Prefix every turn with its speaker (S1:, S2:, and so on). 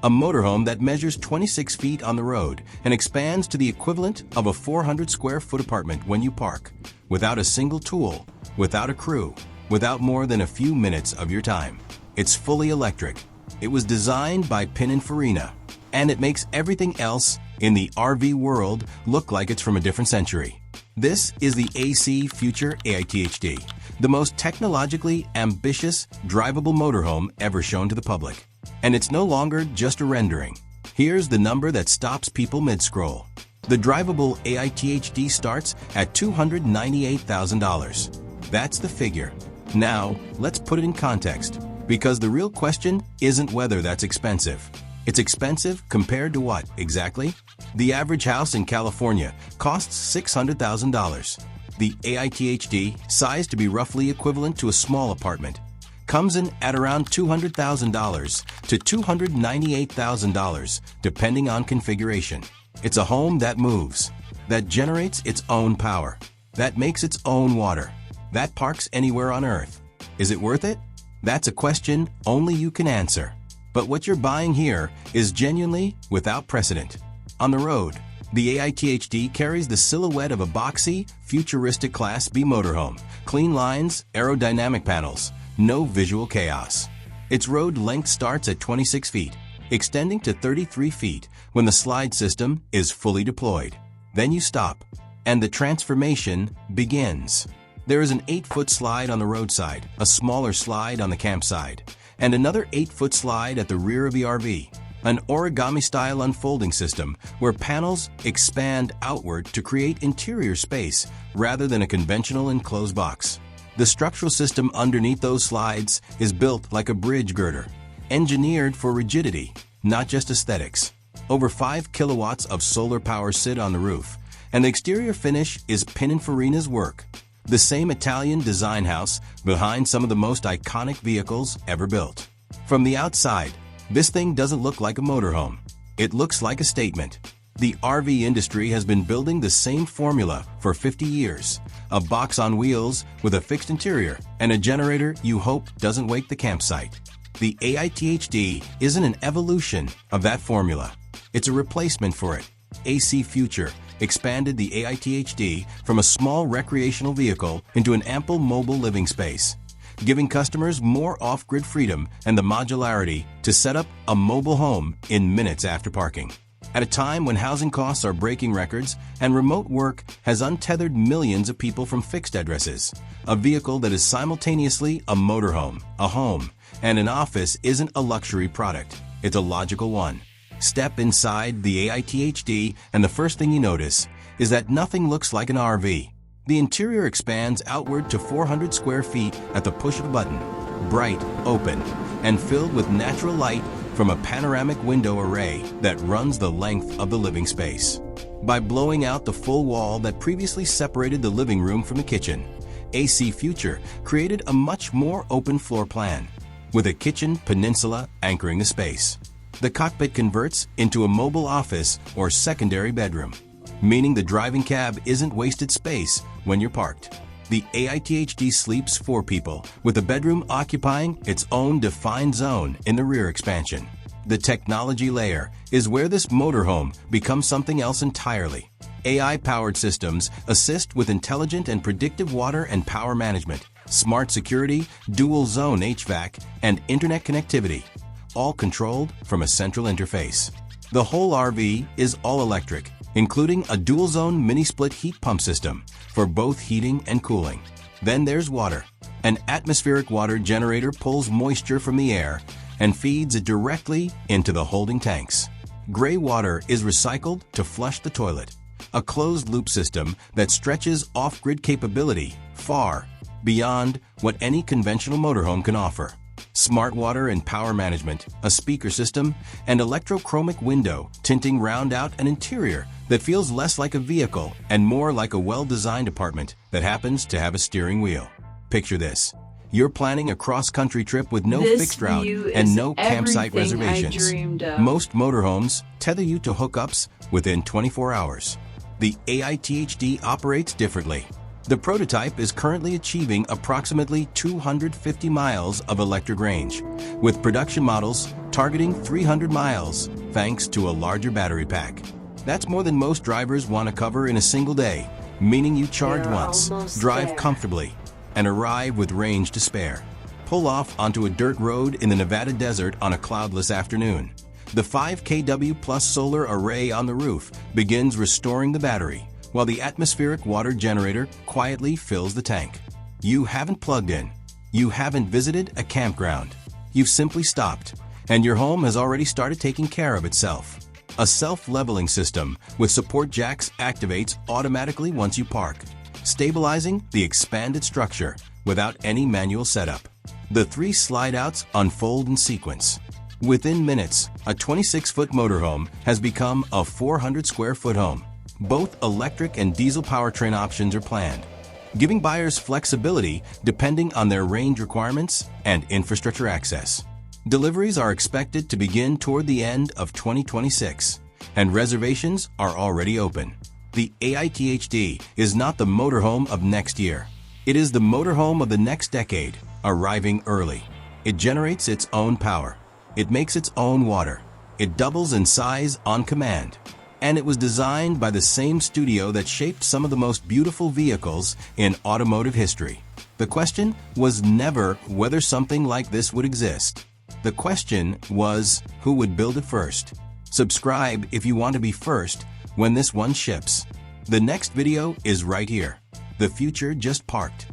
S1: A motorhome that measures 26 feet on the road and expands to the equivalent of a 400 square foot apartment when you park, without a single tool, without a crew, without more than a few minutes of your time. It's fully electric. It was designed by Pininfarina, and it makes everything else in the RV world look like it's from a different century. This is the AC Future AITHD, the most technologically ambitious, drivable motorhome ever shown to the public. And it's no longer just a rendering. Here's the number that stops people mid-scroll. The drivable AITHD starts at $298,000. That's the figure. Now, let's put it in context, because the real question isn't whether that's expensive. It's expensive compared to what, exactly? The average house in California costs $600,000. The AITHD, sized to be roughly equivalent to a small apartment, comes in at around $200,000 to $298,000, depending on configuration. It's a home that moves, that generates its own power, that makes its own water, that parks anywhere on Earth. Is it worth it? That's a question only you can answer. But what you're buying here is genuinely without precedent. On the road, the AITHD carries the silhouette of a boxy, futuristic Class B motorhome. Clean lines, aerodynamic panels, no visual chaos. Its road length starts at 26 feet, extending to 33 feet when the slide system is fully deployed. Then you stop, and the transformation begins. There is an 8-foot slide on the roadside, a smaller slide on the campsite, and another 8-foot slide at the rear of the RV. An origami-style unfolding system where panels expand outward to create interior space rather than a conventional enclosed box. The structural system underneath those slides is built like a bridge girder, engineered for rigidity, not just aesthetics. Over 5 kilowatts of solar power sit on the roof, and the exterior finish is Pininfarina's work, the same Italian design house behind some of the most iconic vehicles ever built. From the outside, this thing doesn't look like a motorhome. It looks like a statement. The RV industry has been building the same formula for 50 years. A box on wheels with a fixed interior and a generator you hope doesn't wake the campsite. The AITHD isn't an evolution of that formula. It's a replacement for it. AC Future expanded the AITHD from a small recreational vehicle into an ample mobile living space, giving customers more off-grid freedom and the modularity to set up a mobile home in minutes after parking. At a time when housing costs are breaking records and remote work has untethered millions of people from fixed addresses, a vehicle that is simultaneously a motorhome, a home, and an office isn't a luxury product. It's a logical one. Step inside the AITHD and the first thing you notice is that nothing looks like an RV. The interior expands outward to 400 square feet at the push of a button, bright, open, and filled with natural light from a panoramic window array that runs the length of the living space. By blowing out the full wall that previously separated the living room from the kitchen, AC Future created a much more open floor plan, with a kitchen peninsula anchoring the space. The cockpit converts into a mobile office or secondary bedroom, meaning the driving cab isn't wasted space when you're parked. The AITHD sleeps 4 people, with the bedroom occupying its own defined zone in the rear expansion. The technology layer is where this motorhome becomes something else entirely. AI-powered systems assist with intelligent and predictive water and power management, smart security, dual-zone HVAC, and internet connectivity, all controlled from a central interface. The whole RV is all-electric, including a dual-zone mini-split heat pump system for both heating and cooling. Then there's water. An atmospheric water generator pulls moisture from the air and feeds it directly into the holding tanks. Gray water is recycled to flush the toilet, a closed-loop system that stretches off-grid capability far beyond what any conventional motorhome can offer. Smart water and power management, a speaker system, and electrochromic window tinting round out an interior that feels less like a vehicle and more like a well-designed apartment that happens to have a steering wheel. Picture this. You're planning a cross-country trip with no fixed route and no campsite reservations. Most motorhomes tether you to hookups within 24 hours. The AITHD operates differently. The prototype is currently achieving approximately 250 miles of electric range, with production models targeting 300 miles thanks to a larger battery pack. That's more than most drivers want to cover in a single day, meaning you charge once, drive comfortably, and arrive with range to spare. Pull off onto a dirt road in the Nevada desert on a cloudless afternoon. The 5 kW plus solar array on the roof begins restoring the battery, while the atmospheric water generator quietly fills the tank. You haven't plugged in. You haven't visited a campground. You've simply stopped, and your home has already started taking care of itself. A self-leveling system with support jacks activates automatically once you park, stabilizing the expanded structure without any manual setup. The 3 slide-outs unfold in sequence. Within minutes, a 26-foot motorhome has become a 400-square-foot home. Both electric and diesel powertrain options are planned, giving buyers flexibility depending on their range requirements and infrastructure access. Deliveries are expected to begin toward the end of 2026, and reservations are already open. The AITHD is not the motorhome of next year. It is the motorhome of the next decade, arriving early. It generates its own power. It makes its own water. It doubles in size on command. And it was designed by the same studio that shaped some of the most beautiful vehicles in automotive history. The question was never whether something like this would exist. The question was who would build it first. Subscribe if you want to be first when this one ships. The next video is right here. The future just parked.